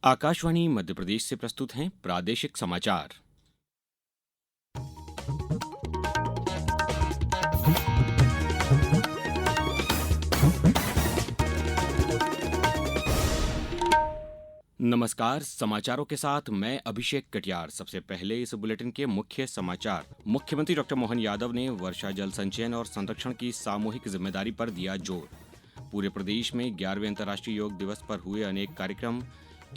आकाशवाणी मध्य प्रदेश से प्रस्तुत हैं प्रादेशिक समाचार। नमस्कार, समाचारों के साथ मैं अभिषेक कटियार। सबसे पहले इस बुलेटिन के मुख्य समाचार। मुख्यमंत्री डॉक्टर मोहन यादव ने वर्षा जल संचयन और संरक्षण की सामूहिक जिम्मेदारी पर दिया जोर। पूरे प्रदेश में 11वें अंतर्राष्ट्रीय योग दिवस पर हुए अनेक कार्यक्रम।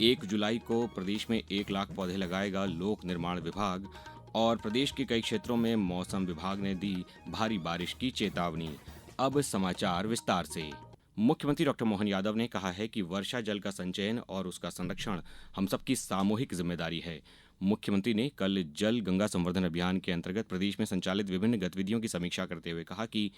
1 जुलाई को प्रदेश में 1 लाख पौधे लगाएगा लोक निर्माण विभाग। और प्रदेश के कई क्षेत्रों में मौसम विभाग ने दी भारी बारिश की चेतावनी। अब समाचार विस्तार से। मुख्यमंत्री डॉक्टर मोहन यादव ने कहा है कि वर्षा जल का संचयन और उसका संरक्षण हम सबकी सामूहिक जिम्मेदारी है। मुख्यमंत्री ने कल जल गंगा संवर्धन अभियान के अंतर्गत प्रदेश में संचालित विभिन्न गतिविधियों की समीक्षा करते हुए कहा कि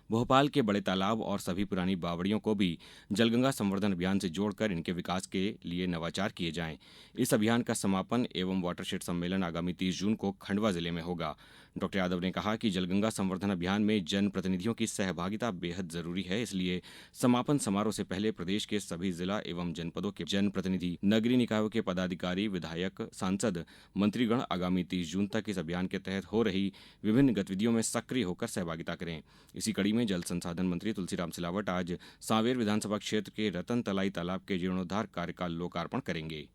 भोपाल के बड़े तालाब और सभी पुरानी बावड़ियों को भी जलगंगा संवर्धन अभियान से जोड़कर इनके विकास के लिए नवाचार किए जाएं। इस अभियान का समापन एवं वाटरशेड सम्मेलन आगामी 30 जून को खंडवा जिले में होगा। डॉक्टर यादव ने कहा कि जलगंगा संवर्धन अभियान में जनप्रतिनिधियों की सहभागिता बेहद जरूरी है, इसलिए समापन समारोह से पहले प्रदेश के सभी जिला एवं जनपदों के जनप्रतिनिधि, नगरीय निकायों के पदाधिकारी, विधायक, सांसद, मंत्रीगण आगामी 30 जून तक इस अभियान के तहत हो रही विभिन्न गतिविधियों में सक्रिय होकर सहभागिता करें। इसी कड़ी में जल संसाधन मंत्री तुलसीराम सिलावट आज सांवेर विधानसभा क्षेत्र के रतन तलाई तालाब के जीर्णोद्धार कार्य का लोकार्पण करेंगे।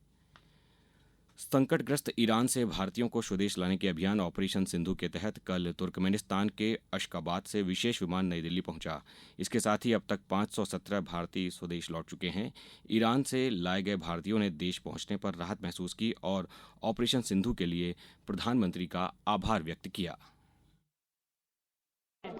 संकटग्रस्त ईरान से भारतीयों को स्वदेश लाने के अभियान ऑपरेशन सिंधु के तहत कल तुर्कमेनिस्तान के अशकाबाद से विशेष विमान नई दिल्ली पहुंचा। इसके साथ ही अब तक 517 भारतीय स्वदेश लौट चुके हैं। ईरान से लाए गए भारतीयों ने देश पहुंचने पर राहत महसूस की और ऑपरेशन सिंधु के लिए प्रधानमंत्री का आभार व्यक्त किया।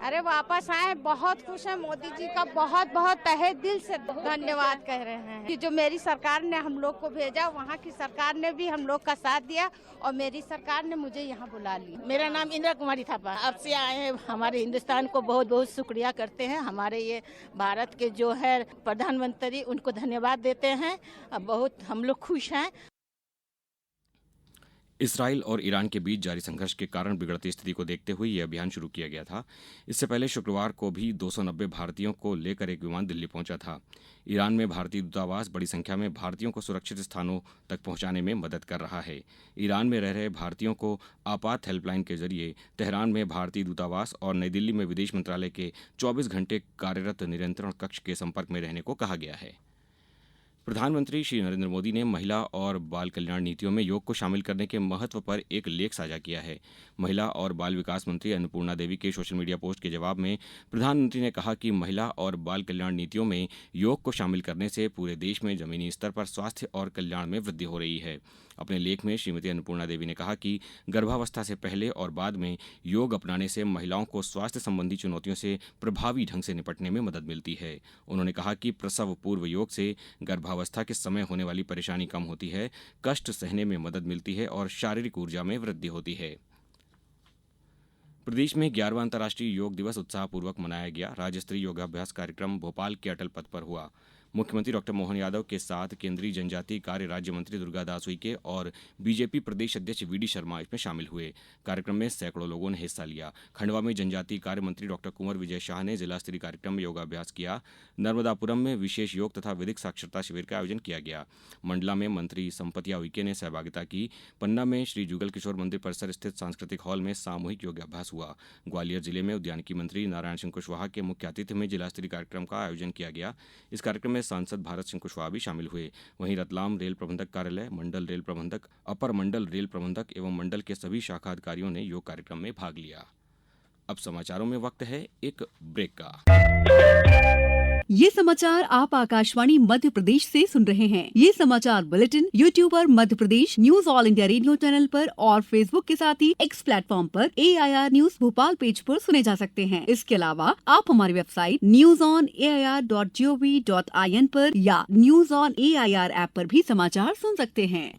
अरे वापस आए, बहुत खुश है। मोदी जी का बहुत बहुत तहे दिल से धन्यवाद कह रहे हैं कि जो मेरी सरकार ने हम लोग को भेजा, वहाँ की सरकार ने भी हम लोग का साथ दिया और मेरी सरकार ने मुझे यहाँ बुला लिया। मेरा नाम इंदिरा कुमारी थापा। अब से आए हैं, हमारे हिंदुस्तान को बहुत बहुत शुक्रिया करते हैं। हमारे ये भारत के जो है प्रधानमंत्री, उनको धन्यवाद देते हैं। बहुत हम लोग खुश हैं। इसराइल और ईरान के बीच जारी संघर्ष के कारण बिगड़ती स्थिति को देखते हुए यह अभियान शुरू किया गया था। इससे पहले शुक्रवार को भी 290 भारतीयों को लेकर एक विमान दिल्ली पहुंचा था। ईरान में भारतीय दूतावास बड़ी संख्या में भारतीयों को सुरक्षित स्थानों तक पहुंचाने में मदद कर रहा है। ईरान में रह रहे भारतीयों को आपात हेल्पलाइन के जरिए तेहरान में भारतीय दूतावास और नई दिल्ली में विदेश मंत्रालय के 24 घंटे कार्यरत नियंत्रण कक्ष के संपर्क में रहने को कहा गया है। प्रधानमंत्री श्री नरेंद्र मोदी ने महिला और बाल कल्याण नीतियों में योग को शामिल करने के महत्व पर एक लेख साझा किया है। महिला और बाल विकास मंत्री अन्नपूर्णा देवी के सोशल मीडिया पोस्ट के जवाब में प्रधानमंत्री ने कहा कि महिला और बाल कल्याण नीतियों में योग को शामिल करने से पूरे देश में जमीनी स्तर पर स्वास्थ्य और कल्याण में वृद्धि हो रही है। अपने लेख में श्रीमती अन्नपूर्णा देवी ने कहा कि गर्भावस्था से पहले और बाद में योग अपनाने से महिलाओं को स्वास्थ्य संबंधी चुनौतियों से प्रभावी ढंग से निपटने में मदद मिलती है। उन्होंने कहा कि प्रसव पूर्व योग से गर्भावस्था के समय होने वाली परेशानी कम होती है, कष्ट सहने में मदद मिलती है और शारीरिक ऊर्जा में वृद्धि होती है। प्रदेश में 11वां अंतर्राष्ट्रीय योग दिवस उत्साहपूर्वक मनाया गया। राज्य स्तरीय योगाभ्यास कार्यक्रम भोपाल के अटल पथ पर हुआ। मुख्यमंत्री डॉक्टर मोहन यादव के साथ केंद्रीय जनजातीय कार्य राज्य मंत्री दुर्गादास उइके और बीजेपी प्रदेश अध्यक्ष वीडी शर्मा इसमें शामिल हुए। कार्यक्रम में सैकड़ों लोगों ने हिस्सा लिया। खंडवा में जनजातीय कार्य मंत्री डॉक्टर कुंवर विजय शाह ने जिला स्तरीय कार्यक्रम में योगाभ्यास किया। नर्मदापुरम में विशेष योग तथा विधिक साक्षरता शिविर का आयोजन किया गया। मंडला में मंत्री संपतिया उइके ने सहभागिता की। पन्ना में श्री जुगल किशोर मंदिर परिसर स्थित सांस्कृतिक हॉल में सामूहिक योगाभ्यास हुआ। ग्वालियर जिले में उद्यानिकी मंत्री नारायण सिंह कुशवाहा के मुख्य आतिथ्य में जिला स्तरीय कार्यक्रम का आयोजन किया गया। इस कार्यक्रम में सांसद भारत सिंह कुशवाहा भी शामिल हुए। वहीं रतलाम रेल प्रबंधक कार्यालय, मंडल रेल प्रबंधक, अपर मंडल रेल प्रबंधक एवं मंडल के सभी शाखा अधिकारियों ने योग कार्यक्रम में भाग लिया। अब समाचारों में वक्त है एक ब्रेक का। ये समाचार आप आकाशवाणी मध्य प्रदेश से सुन रहे हैं। ये समाचार बुलेटिन YouTube पर Madhya Pradesh news all India radio channel पर और फेसबुक के साथ ही X प्लेटफॉर्म पर AIR न्यूज भोपाल पेज पर सुने जा सकते हैं। इसके अलावा आप हमारी वेबसाइट newsonair.gov.in पर या न्यूज ऑन AIR ऐप पर भी समाचार सुन सकते हैं।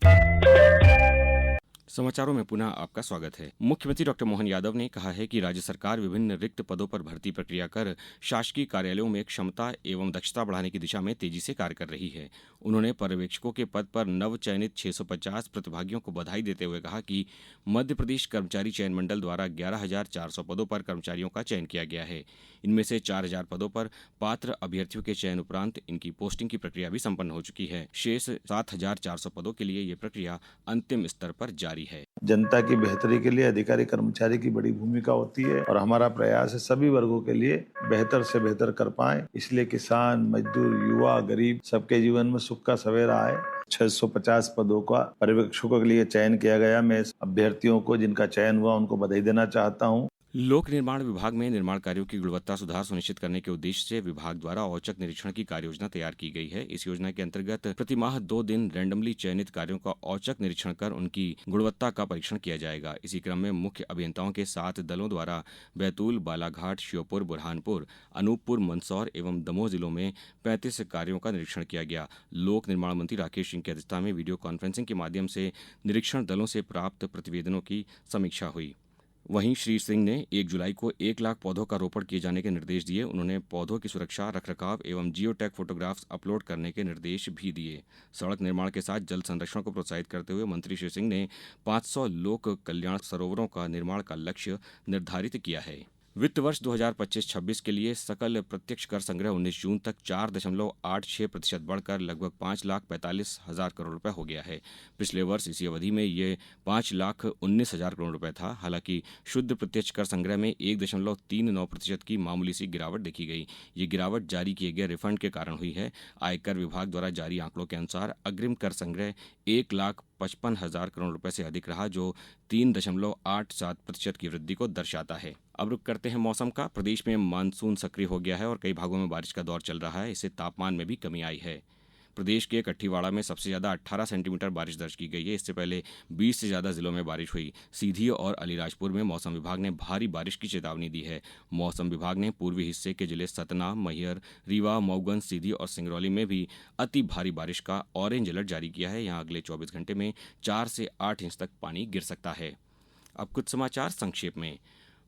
समाचारों में पुनः आपका स्वागत है। मुख्यमंत्री डॉक्टर मोहन यादव ने कहा है कि राज्य सरकार विभिन्न रिक्त पदों पर भर्ती प्रक्रिया कर शासकीय कार्यालयों में क्षमता एवं दक्षता बढ़ाने की दिशा में तेजी से कार्य कर रही है। उन्होंने पर्यवेक्षकों के पद पर नव चयनित 650 प्रतिभागियों को बधाई देते हुए कहा कि मध्य प्रदेश कर्मचारी चयन मंडल द्वारा 11,400 पदों पर कर्मचारियों का चयन किया गया है। इनमें से 4,000 पदों पर पात्र अभ्यर्थियों के चयन उपरांत इनकी पोस्टिंग की प्रक्रिया भी संपन्न हो चुकी है। शेष 7,400 पदों के लिए ये प्रक्रिया अंतिम स्तर पर जारी है। जनता की बेहतरी के लिए अधिकारी कर्मचारी की बड़ी भूमिका होती है और हमारा प्रयास है सभी वर्गों के लिए बेहतर से बेहतर कर पाए। इसलिए किसान, मजदूर, युवा, गरीब सबके जीवन में सुख का सवेरा आए। 650 पदों का पर्यवेक्षकों के लिए चयन किया गया। मैं अभ्यर्थियों को जिनका चयन हुआ उनको बधाई देना चाहता हूँ। लोक निर्माण विभाग में निर्माण कार्यों की गुणवत्ता सुधार सुनिश्चित करने के उद्देश्य से विभाग द्वारा औचक निरीक्षण की कार्ययोजना तैयार की गई है। इस योजना के अंतर्गत प्रति माह 2 दिन रैंडमली चयनित कार्यों का औचक निरीक्षण कर उनकी गुणवत्ता का परीक्षण किया जाएगा। इसी क्रम में मुख्य अभियंताओं के 7 दलों द्वारा बैतूल, बालाघाट, श्योपुर, बुरहानपुर, अनूपपुर, मंदसौर एवं दमोह जिलों में 35 कार्यों का निरीक्षण किया गया। लोक निर्माण मंत्री राकेश सिंह की अध्यक्षता में वीडियो कॉन्फ्रेंसिंग के माध्यम से निरीक्षण दलों से प्राप्त प्रतिवेदनों की समीक्षा हुई। वहीं श्री सिंह ने 1 जुलाई को 1 लाख पौधों का रोपण किए जाने के निर्देश दिए। उन्होंने पौधों की सुरक्षा, रखरखाव एवं जियो टैग फोटोग्राफ्स अपलोड करने के निर्देश भी दिए। सड़क निर्माण के साथ जल संरक्षण को प्रोत्साहित करते हुए मंत्री श्री सिंह ने 500 लोक कल्याण सरोवरों का निर्माण का लक्ष्य निर्धारित किया है। वित्त वर्ष 2025-26 के लिए सकल प्रत्यक्ष कर संग्रह 19 जून तक 4.86% बढ़कर लगभग 5,45,000 करोड़ रुपए हो गया है। पिछले वर्ष इसी अवधि में ये 5,19,000 करोड़ रुपए था। हालांकि शुद्ध प्रत्यक्ष कर संग्रह में 1.39% की मामूली सी गिरावट देखी गई। ये गिरावट जारी किए गए रिफंड के कारण हुई है। आयकर विभाग द्वारा जारी आंकड़ों के अनुसार अग्रिम कर संग्रह 1,55,000 करोड़ रुपए से अधिक रहा, जो 3.87% की वृद्धि को दर्शाता है। अब रुक करते हैं मौसम का। प्रदेश में मानसून सक्रिय हो गया है और कई भागों में बारिश का दौर चल रहा है। इससे तापमान में भी कमी आई है। प्रदेश के कठीवाड़ा में सबसे ज्यादा 18 सेंटीमीटर बारिश दर्ज की गई है। इससे पहले 20 से ज्यादा जिलों में बारिश हुई। सीधी और अलीराजपुर में मौसम विभाग ने भारी बारिश की चेतावनी दी है। मौसम विभाग ने पूर्वी हिस्से के जिले सतना, मैहर, रीवा, मऊगंज, सीधी और सिंगरौली में भी अति भारी बारिश का ऑरेंज अलर्ट जारी किया है। यहाँ अगले 24 घंटे में 4 से 8 इंच तक पानी गिर सकता है। अब कुछ समाचार संक्षेप में।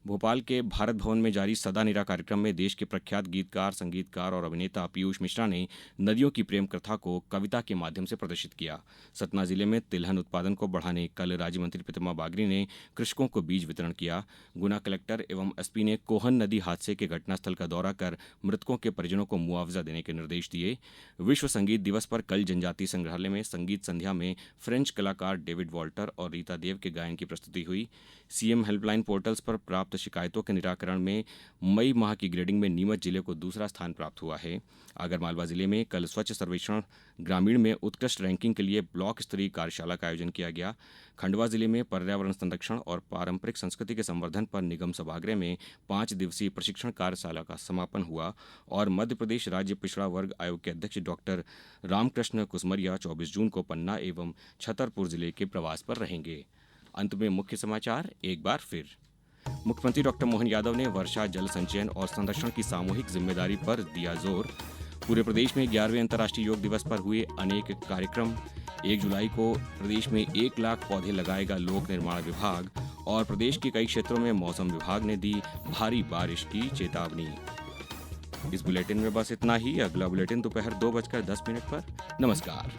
भोपाल के भारत भवन में जारी सदा निरा कार्यक्रम में देश के प्रख्यात गीतकार, संगीतकार और अभिनेता पीयूष मिश्रा ने नदियों की प्रेम कथा को कविता के माध्यम से प्रदर्शित किया। सतना जिले में तिलहन उत्पादन को बढ़ाने कल राज्य मंत्री प्रतिमा बागरी ने कृषकों को बीज वितरण किया। गुना कलेक्टर एवं एसपी ने कोहन नदी हादसे के घटनास्थल का दौरा कर मृतकों के परिजनों को मुआवजा देने के निर्देश दिए। विश्व संगीत दिवस पर कल जनजातीय संग्रहालय में संगीत संध्या में फ्रेंच कलाकार डेविड वॉल्टर और रीता देव के गायन की प्रस्तुति हुई। सीएम हेल्पलाइन पोर्टल्स पर प्राप्त शिकायतों के निराकरण में मई माह की ग्रेडिंग में नीमच जिले को दूसरा स्थान प्राप्त हुआ है। आगरमालवा जिले में कल स्वच्छ सर्वेक्षण ग्रामीण में उत्कृष्ट रैंकिंग के लिए ब्लॉक स्तरीय कार्यशाला का आयोजन किया गया। खंडवा जिले में पर्यावरण संरक्षण और पारंपरिक संस्कृति के संवर्धन पर निगम सभागृह में 5 दिवसीय प्रशिक्षण कार्यशाला का समापन हुआ। और मध्य प्रदेश राज्य पिछड़ा वर्ग आयोग के अध्यक्ष डॉक्टर रामकृष्ण कुसमरिया 24 जून को पन्ना एवं छतरपुर जिले के प्रवास पर रहेंगे। अंत में मुख्य समाचार एक बार फिर। मुख्यमंत्री डॉक्टर मोहन यादव ने वर्षा जल संचयन और संरक्षण की सामूहिक जिम्मेदारी पर दिया जोर। पूरे प्रदेश में 11वें अंतर्राष्ट्रीय योग दिवस पर हुए अनेक कार्यक्रम। 1 जुलाई को प्रदेश में 1 लाख पौधे लगाएगा लोक निर्माण विभाग। और प्रदेश के कई क्षेत्रों में मौसम विभाग ने दी भारी बारिश की चेतावनी। इस बुलेटिन में बस इतना ही। अगला बुलेटिन दोपहर 2:10 पर। नमस्कार।